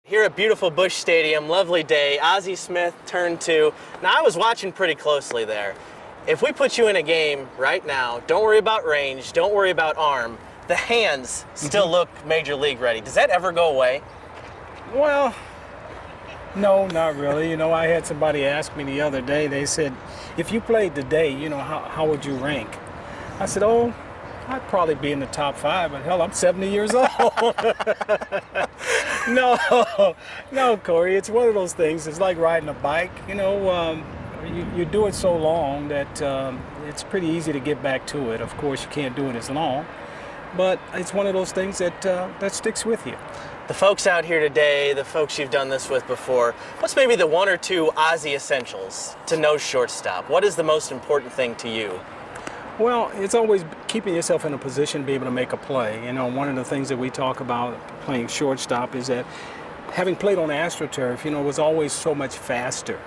Here at beautiful Busch Stadium, lovely day, Ozzie Smith turned 2. Now I was watching pretty closely there. If we put you in a game right now, don't worry about range, don't worry about arm, the hands still look major league ready. Does that ever go away? Well, no, not really. You know, I had somebody ask me the other day, they said, if you played today, you know, how would you rank? I said, oh, I'd probably be in the top 5, but hell, I'm 70 years old. No, Corey, it's one of those things. It's like riding a bike. You know, you do it so long that it's pretty easy to get back to it. Of course, you can't do it as long, but it's one of those things that that sticks with you. The folks out here today, the folks you've done this with before, what's maybe the 1 or 2 Ozzie essentials to know shortstop? What is the most important thing to you? Well, it's always keeping yourself in a position to be able to make a play. You know, one of the things that we talk about playing shortstop is that having played on AstroTurf, you know, was always so much faster.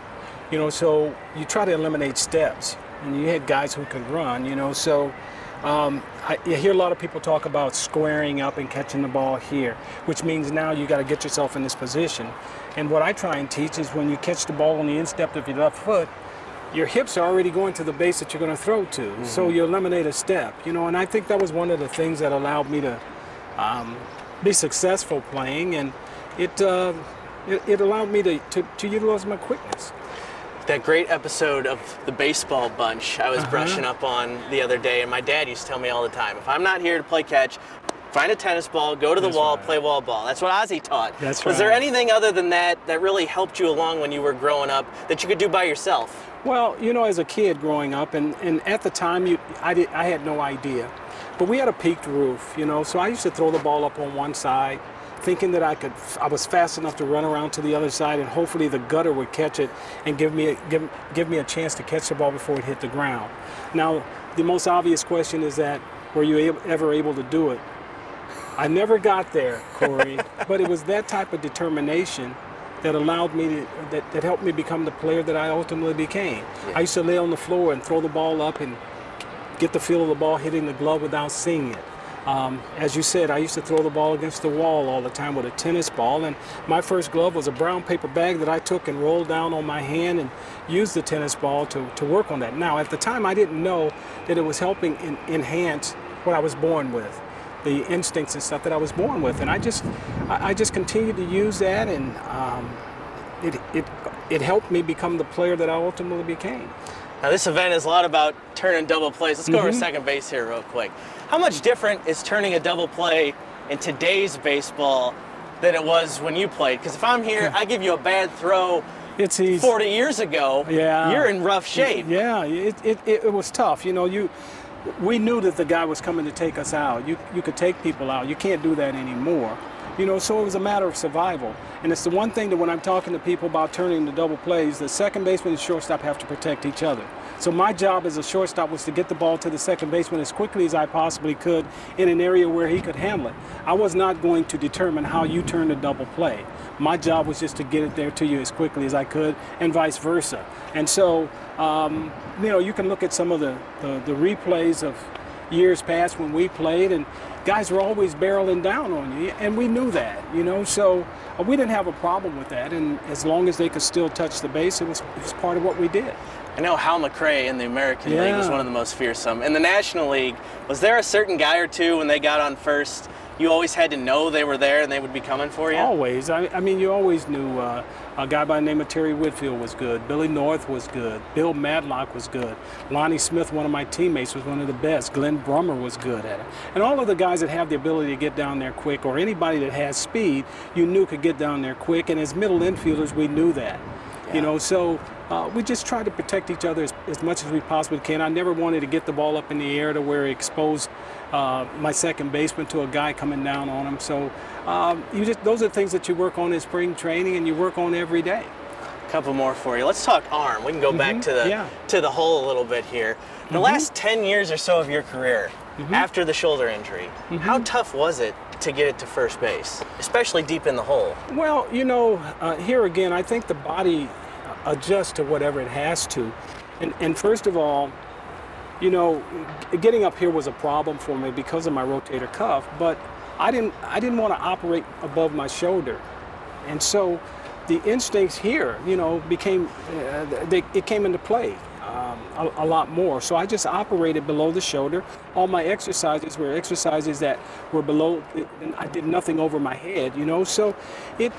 You know, so you try to eliminate steps, and you had guys who could run, you know, so you hear a lot of people talk about squaring up and catching the ball here, which means now you got to get yourself in this position. And what I try and teach is when you catch the ball on the instep of your left foot, your hips are already going to the base that you're going to throw to, so you eliminate a step, you know, and I think that was one of the things that allowed me to be successful playing, and it allowed me to utilize my quickness. That great episode of The Baseball Bunch I was brushing up on the other day, and my dad used to tell me all the time, if I'm not here to play catch, find a tennis ball, go to the wall, play wall ball. That's what Ozzie taught. That's Was there anything other than that that really helped you along when you were growing up that you could do by yourself? Well, you know, as a kid growing up, and at the time, I had no idea. But we had a peaked roof, you know, so I used to throw the ball up on one side, thinking that I was fast enough to run around to the other side, and hopefully the gutter would catch it and give me a chance to catch the ball before it hit the ground. Now, the most obvious question is that, were you ever able to do it? I never got there, Corey, but it was that type of determination that allowed me that helped me become the player that I ultimately became. Yeah. I used to lay on the floor and throw the ball up and get the feel of the ball hitting the glove without seeing it. As you said, I used to throw the ball against the wall all the time with a tennis ball, and my first glove was a brown paper bag that I took and rolled down on my hand and used the tennis ball to work on that. Now, at the time, I didn't know that it was helping enhance what I was born with, the instincts and stuff that I was born with, and I just continued to use that, and it helped me become the player that I ultimately became. Now this event is a lot about turning double plays. Let's go over to second base here real quick. How much different is turning a double play in today's baseball than it was when you played? Because if I'm here, I give you a bad throw 40 years ago, you're in rough shape. Yeah, it was tough. You know, we knew that the guy was coming to take us out. You could take people out. You can't do that anymore. You know, so it was a matter of survival. And it's the one thing that when I'm talking to people about turning the double plays, the second baseman and shortstop have to protect each other. So my job as a shortstop was to get the ball to the second baseman as quickly as I possibly could in an area where he could handle it. I was not going to determine how you turn a double play. My job was just to get it there to you as quickly as I could, and vice versa. And so, you know, you can look at some of the replays of years past when we played, and guys were always barreling down on you, and we knew that, you know, so we didn't have a problem with that, and as long as they could still touch the base, it was part of what we did. I know Hal McRae in the American League was one of the most fearsome. In the National League, was there a certain guy or two when they got on first, you always had to know they were there and they would be coming for you? Always. I mean, you always knew a guy by the name of Terry Whitfield was good. Billy North was good. Bill Madlock was good. Lonnie Smith, one of my teammates, was one of the best. Glenn Brummer was good at it. And all of the guys that have the ability to get down there quick, or anybody that has speed, you knew could get down there quick. And as middle infielders, we knew that. Yeah. You know, so we just tried to protect each other as much as we possibly can. I never wanted to get the ball up in the air to where it exposed my second baseman to a guy coming down on him. So those are the things that you work on in spring training and you work on every day. A couple more for you. Let's talk arm. We can go back to the hole a little bit here. The last 10 years or so of your career, after the shoulder injury, how tough was it to get it to first base, especially deep in the hole? Well, you know, here again, I think the body adjusts to whatever it has to. And first of all, you know, getting up here was a problem for me because of my rotator cuff, but I didn't want to operate above my shoulder. And so the instincts here, you know, became, it came into play a lot more. So I just operated below the shoulder. All my exercises were exercises that were below, and I did nothing over my head, you know. So it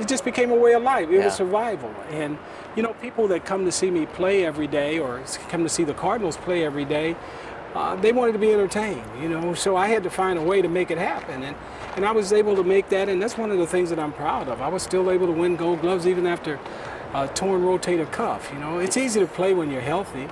just became a way of life. It was survival. And, you know, people that come to see me play every day or come to see the Cardinals play every day, they wanted to be entertained, you know. So I had to find a way to make it happen. And I was able to make that, and that's one of the things that I'm proud of. I was still able to win Gold Gloves even after a torn rotator cuff, you know. It's easy to play when you're healthy.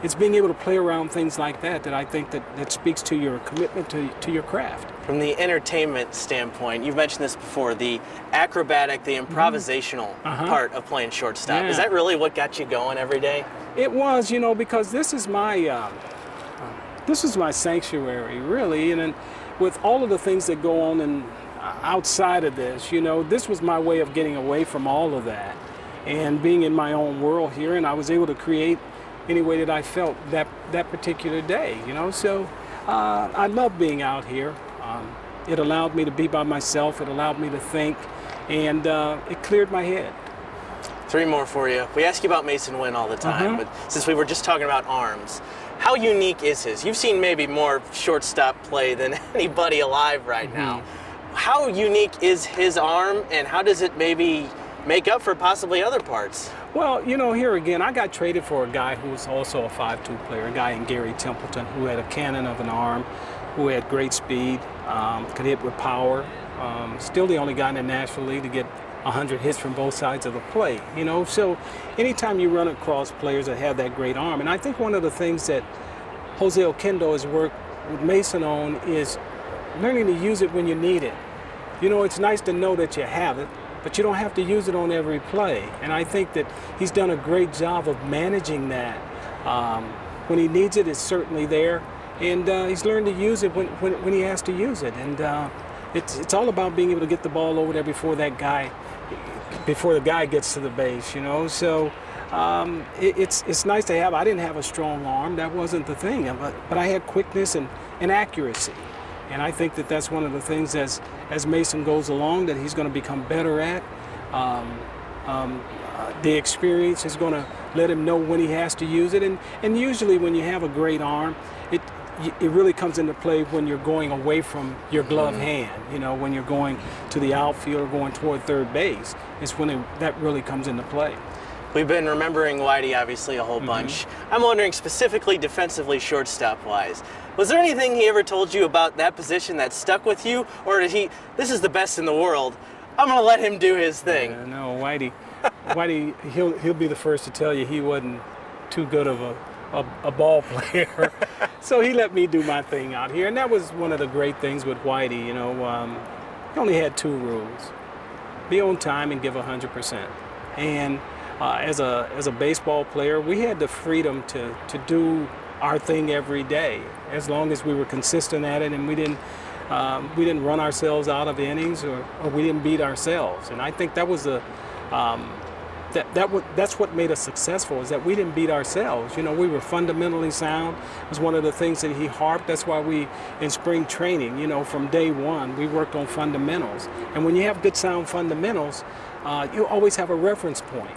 It's being able to play around things like that I think that speaks to your commitment to your craft. From the entertainment standpoint, you've mentioned this before, the acrobatic, the improvisational part of playing shortstop. Is that really what got you going every day? It was, you know, because this is my sanctuary, really, and then with all of the things that go on and outside of this, you know, this was my way of getting away from all of that and being in my own world here, and I was able to create any way that I felt that particular day, you know. So I love being out here. It allowed me to be by myself, it allowed me to think, and it cleared my head. 3 more for you. We ask you about Mason Wynn all the time, but since we were just talking about arms, how unique is his? You've seen maybe more shortstop play than anybody alive right now. How unique is his arm, and how does it maybe make up for possibly other parts? Well, you know, here again, I got traded for a guy who was also a 5'2" player, a guy in Gary Templeton, who had a cannon of an arm, who had great speed, could hit with power. Still the only guy in the National League to get 100 hits from both sides of the plate, you know. So anytime you run across players that have that great arm, and I think one of the things that Jose Oquendo has worked with Mason on is learning to use it when you need it. You know, it's nice to know that you have it, but you don't have to use it on every play. And I think that he's done a great job of managing that. When he needs it, it's certainly there. And he's learned to use it when he has to use it. And it's all about being able to get the ball over there before the guy gets to the base, you know. So it's nice to have. I didn't have a strong arm. That wasn't the thing. But I had quickness and accuracy. And I think that that's one of the things as Mason goes along that he's going to become better at. The experience is going to let him know when he has to use it. And usually when you have a great arm, it really comes into play when you're going away from your glove hand. You know, when you're going to the outfield or going toward third base, is when that really comes into play. We've been remembering Whitey, obviously, a whole bunch. I'm wondering specifically defensively, shortstop-wise. Was there anything he ever told you about that position that stuck with you? Or did he, this is the best in the world, I'm going to let him do his thing? No, Whitey, he'll be the first to tell you he wasn't too good of a ball player. So he let me do my thing out here. And that was one of the great things with Whitey, you know. He only had 2 rules. Be on time and give 100%. And as a baseball player, we had the freedom to do our thing every day, as long as we were consistent at it and we didn't run ourselves out of innings or we didn't beat ourselves. And I think that was that's what made us successful, is that we didn't beat ourselves. You know, we were fundamentally sound. It was one of the things that he harped. That's why we, in spring training, you know, from day one, we worked on fundamentals. And when you have good sound fundamentals, you always have a reference point.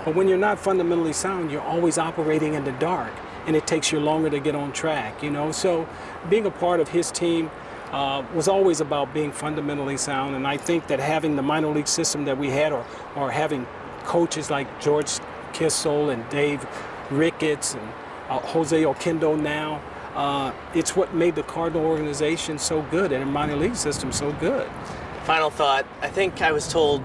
But when you're not fundamentally sound, you're always operating in the dark, and it takes you longer to get on track, you know. So being a part of his team was always about being fundamentally sound, and I think that having the minor league system that we had, or having coaches like George Kissel and Dave Ricketts and Jose Oquendo now, it's what made the Cardinal organization so good and the minor league system so good. Final thought, I think I was told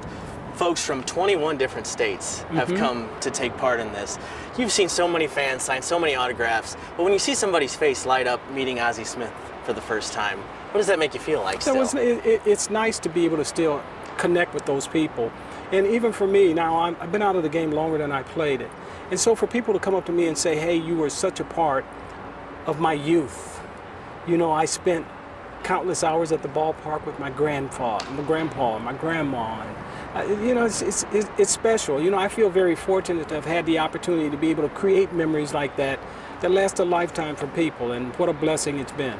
folks from 21 different states have come to take part in this. You've seen so many fans sign so many autographs, but when you see somebody's face light up meeting Ozzie Smith for the first time, what does that make you feel like still? It's nice to be able to still connect with those people. And even for me, now I've been out of the game longer than I played it. And so for people to come up to me and say, hey, you were such a part of my youth. You know, I spent countless hours at the ballpark with my grandpa, and my grandma. And, you know, it's special. You know, I feel very fortunate to have had the opportunity to be able to create memories like that last a lifetime for people, and what a blessing it's been.